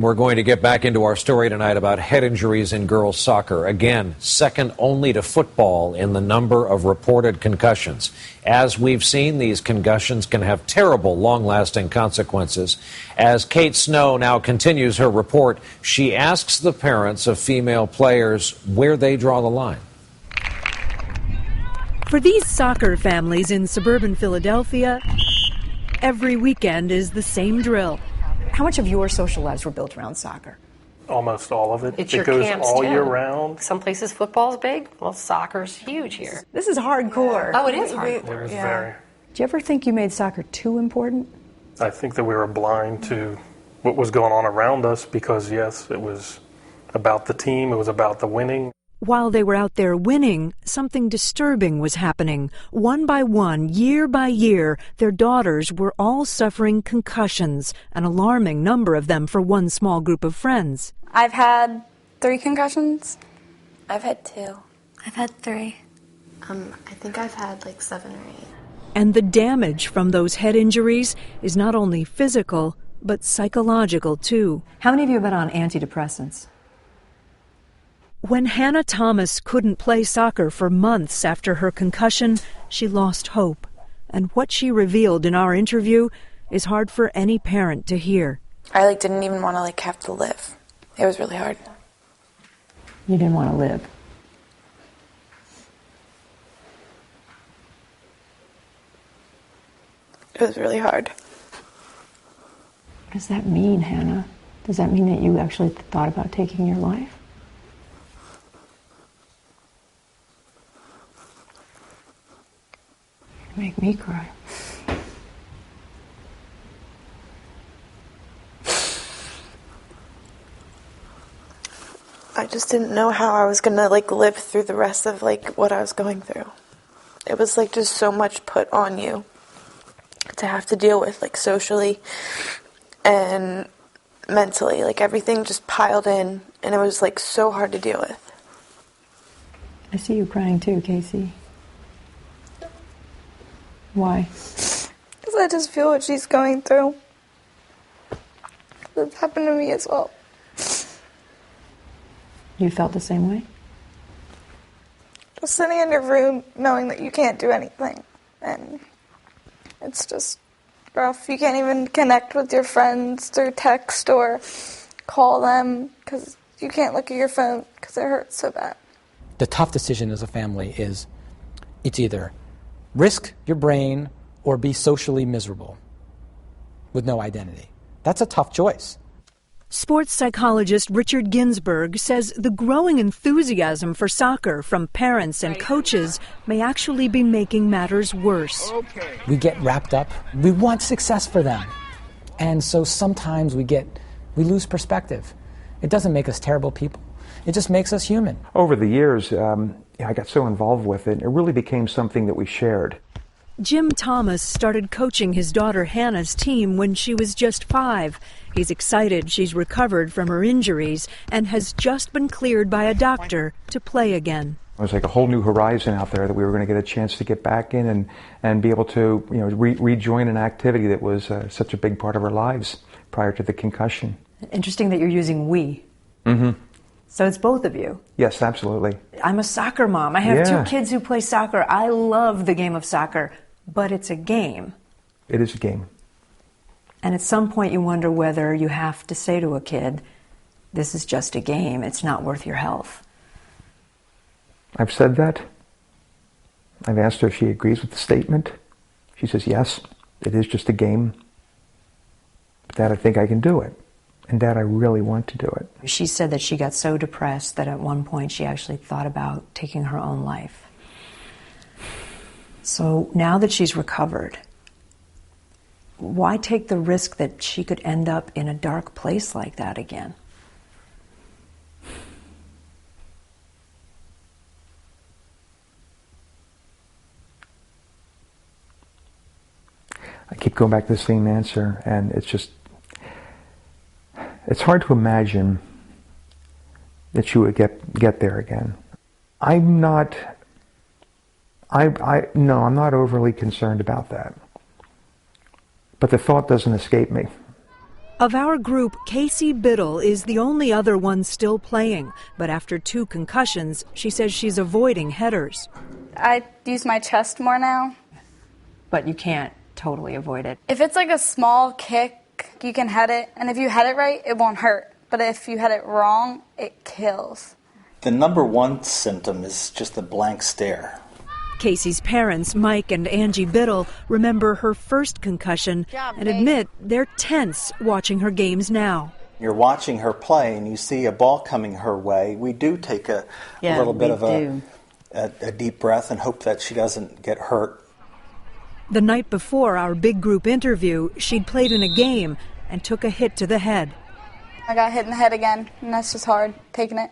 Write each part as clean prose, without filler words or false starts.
We're going to get back into our story tonight about head injuries in girls soccer. Again, second only to football in the number of reported concussions. As we've seen, these concussions can have terrible, long-lasting consequences. As Kate Snow now continues her report, she asks the parents of female players where they draw the line. For these soccer families in suburban Philadelphia, every weekend is the same drill. How much of your social lives were built around soccer? Almost all of it. It goes camps all too. year round. Some places football's big. Well, soccer's huge here. This is hardcore. Oh, it is hardcore. It was very. Do you ever think you made soccer too important? I think that we were blind to what was going on around us because, yes, it was about the team. It was about the winning. While they were out there winning, something disturbing was happening. One by one, year by year, their daughters were all suffering concussions, an alarming number of them for one small group of friends. I've had 3 concussions. I've had 2. I've had 3. I think I've had like 7 or 8. And the damage from those head injuries is not only physical, but psychological too. How many of you have been on antidepressants? When Hannah Thomas couldn't play soccer for months after her concussion, she lost hope. And what she revealed in our interview is hard for any parent to hear. I didn't even want to have to live. It was really hard. You didn't want to live. It was really hard. What does that mean, Hannah? Does that mean that you actually thought about taking your life? You make me cry. I just didn't know how I was going to live through the rest of what I was going through. It was just so much put on you to have to deal with socially and mentally. Everything just piled in and it was so hard to deal with. I see you crying too, Casey. Why? Because I just feel what she's going through. It's happened to me as well. You felt the same way? Just sitting in your room knowing that you can't do anything. And it's just rough. You can't even connect with your friends through text or call them because you can't look at your phone because it hurts so bad. The tough decision as a family is it's either risk your brain or be socially miserable with no identity. That's a tough choice. Sports psychologist Richard Ginsburg says the growing enthusiasm for soccer from parents and coaches may actually be making matters worse. We get wrapped up. We want success for them. And so sometimes we lose perspective. It doesn't make us terrible people. It just makes us human. Over the years, I got so involved with it, it really became something that we shared. Jim Thomas started coaching his daughter Hannah's team when she was just 5. He's excited she's recovered from her injuries and has just been cleared by a doctor to play again. It was like a whole new horizon out there that we were going to get a chance to get back in and be able to rejoin an activity that was such a big part of our lives prior to the concussion. Interesting that you're using we. Mm-hmm. So it's both of you? Yes, absolutely. I'm a soccer mom. I have 2 kids who play soccer. I love the game of soccer, but it's a game. It is a game. And at some point you wonder whether you have to say to a kid, this is just a game, it's not worth your health. I've said that. I've asked her if she agrees with the statement. She says, yes, it is just a game. But Dad, I think I can do it. And Dad, I really want to do it. She said that she got so depressed that at one point she actually thought about taking her own life. So now that she's recovered, why take the risk that she could end up in a dark place like that again? I keep going back to the same answer, and it's hard to imagine that she would get there again. I'm not overly concerned about that. But the thought doesn't escape me. Of our group, Casey Biddle is the only other one still playing, but after 2 concussions, she says she's avoiding headers. I use my chest more now. But you can't totally avoid it. If it's like a small kick, you can head it, and if you head it right, it won't hurt. But if you head it wrong, it kills. The number one symptom is just the blank stare. Casey's parents, Mike and Angie Biddle, remember her first concussion and admit they're tense watching her games now. You're watching her play and you see a ball coming her way. We do take a little bit of a deep breath and hope that she doesn't get hurt. The night before our big group interview, she'd played in a game and took a hit to the head. I got hit in the head again, and that's just hard, taking it.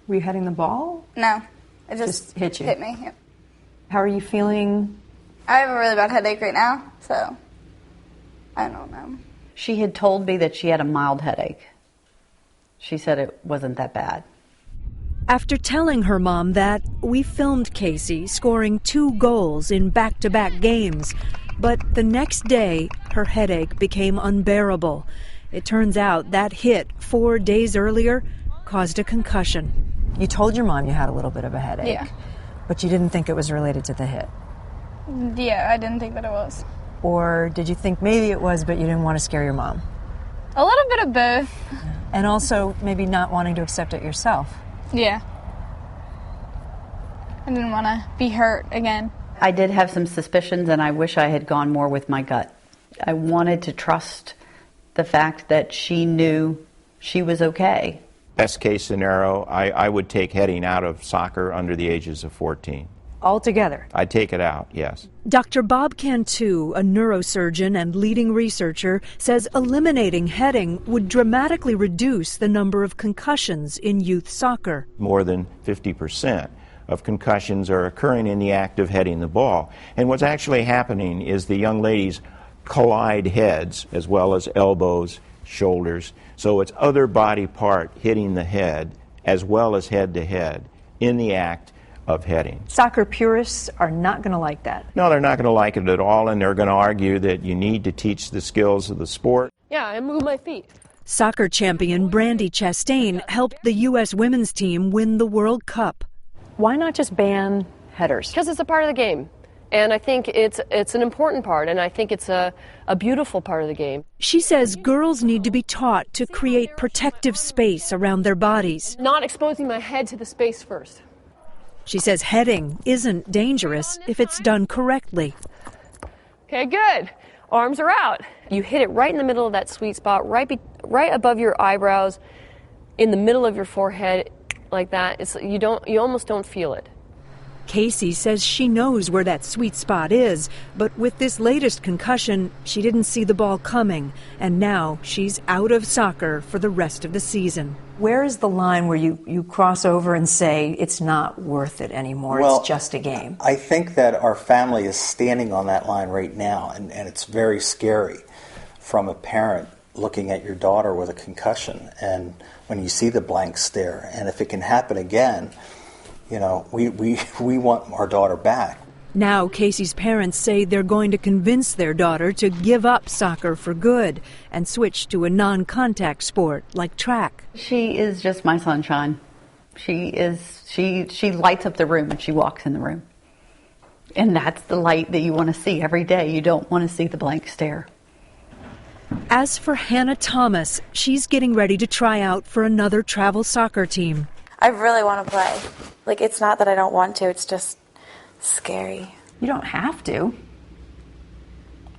Were you hitting the ball? No, it just hit you. Hit me, yep. How are you feeling? I have a really bad headache right now, so I don't know. She had told me that she had a mild headache. She said it wasn't that bad. After telling her mom that, we filmed Casey scoring 2 goals in back-to-back games. But the next day, her headache became unbearable. It turns out that hit 4 days earlier caused a concussion. You told your mom you had a little bit of a headache. Yeah. But you didn't think it was related to the hit? Yeah, I didn't think that it was. Or did you think maybe it was, but you didn't want to scare your mom? A little bit of both. And also maybe not wanting to accept it yourself. Yeah. I didn't want to be hurt again. I did have some suspicions, and I wish I had gone more with my gut. I wanted to trust the fact that she knew she was okay. Best case scenario, I would take heading out of soccer under the ages of 14. Altogether? I'd take it out, yes. Dr. Bob Cantu, a neurosurgeon and leading researcher, says eliminating heading would dramatically reduce the number of concussions in youth soccer. More than 50% of concussions are occurring in the act of heading the ball. And what's actually happening is the young ladies collide heads as well as elbows, shoulders. So it's other body part hitting the head as well as head to head in the act of heading. Soccer purists are not going to like that. No, they're not going to like it at all, and they're going to argue that you need to teach the skills of the sport. Yeah, I move my feet. Soccer champion Brandi Chastain helped the U.S. women's team win the World Cup. Why not just ban headers? Because it's a part of the game. And I think it's an important part, and I think it's a beautiful part of the game. She says girls need to be taught to create protective space around their bodies. Not exposing my head to the space first. She says heading isn't dangerous if it's done correctly. Okay, good. Arms are out. You hit it right in the middle of that sweet spot, right above your eyebrows, in the middle of your forehead, like that. You almost don't feel it. Casey says she knows where that sweet spot is, but with this latest concussion, she didn't see the ball coming, and now she's out of soccer for the rest of the season. Where is the line where you cross over and say it's not worth it anymore, it's just a game? I think that our family is standing on that line right now, and it's very scary from a parent looking at your daughter with a concussion, and when you see the blank stare, and if it can happen again, you know, we want our daughter back. Now, Casey's parents say they're going to convince their daughter to give up soccer for good and switch to a non-contact sport like track. She is just my sunshine. She lights up the room when she walks in the room. And that's the light that you want to see every day. You don't want to see the blank stare. As for Hannah Thomas, she's getting ready to try out for another travel soccer team. I really want to play. Like, it's not that I don't want to, it's just scary. You don't have to,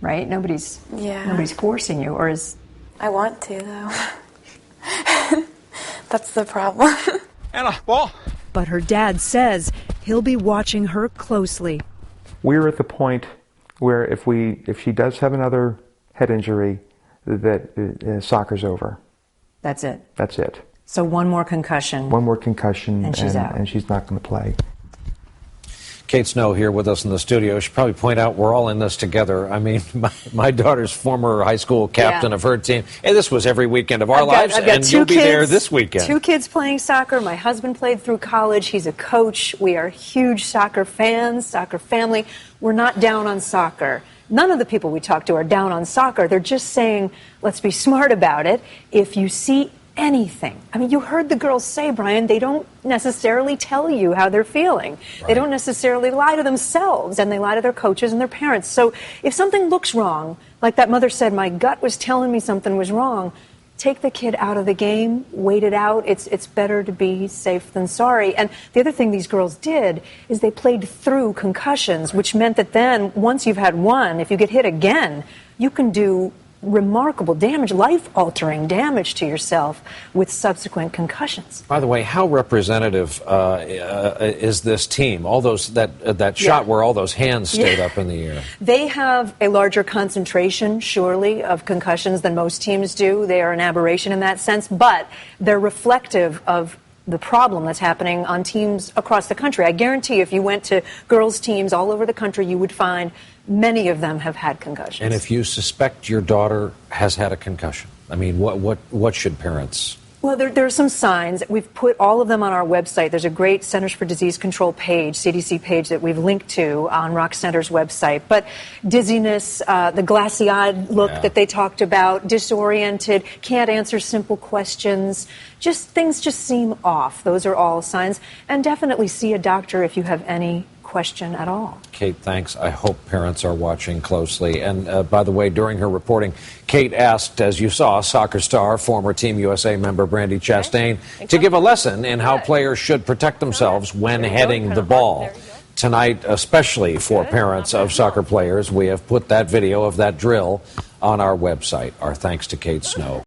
right? Nobody's forcing you, or is... I want to, though. That's the problem. Anna, ball. But her dad says he'll be watching her closely. We're at the point where if she does have another head injury, that soccer's over. That's it? That's it. So one more concussion. One more concussion, and she's out. And she's not going to play. Kate Snow here with us in the studio. Should probably point out we're all in this together. I mean, my daughter's former high school captain of her team. And this was every weekend of our lives, and you'll be there this weekend. 2 kids playing soccer. My husband played through college. He's a coach. We are huge soccer fans, soccer family. We're not down on soccer. None of the people we talk to are down on soccer. They're just saying, let's be smart about it. If you see anything, I mean, you heard the girls say, Brian, they don't necessarily tell you how they're feeling. Right. They don't necessarily lie to themselves, and they lie to their coaches and their parents. So if something looks wrong, like that mother said, my gut was telling me something was wrong, take the kid out of the game, wait it out. It's better to be safe than sorry. And the other thing these girls did is they played through concussions, which meant that then, once you've had one, if you get hit again, you can do remarkable damage, life-altering damage to yourself with subsequent concussions. By the way, how representative is this team? All those that shot where all those hands stayed up in the air. They have a larger concentration, surely, of concussions than most teams do. They are an aberration in that sense, but they're reflective of the problem that's happening on teams across the country. I guarantee if you went to girls' teams all over the country, you would find many of them have had concussions. And if you suspect your daughter has had a concussion, I mean, what should parents? Well, there are some signs. We've put all of them on our website. There's a great Centers for Disease Control page, CDC page, that we've linked to on Rock Center's website. But dizziness, the glassy-eyed look that they talked about, disoriented, can't answer simple questions, things just seem off. Those are all signs. And definitely see a doctor if you have any question at all. Kate, thanks. I hope parents are watching closely. And by the way, during her reporting, Kate asked, as you saw, soccer star, former Team USA member Brandi Chastain, to give a lesson in how players should protect themselves when heading the ball. Tonight, especially for parents of soccer players, we have put that video of that drill on our website. Our thanks to Kate Snow.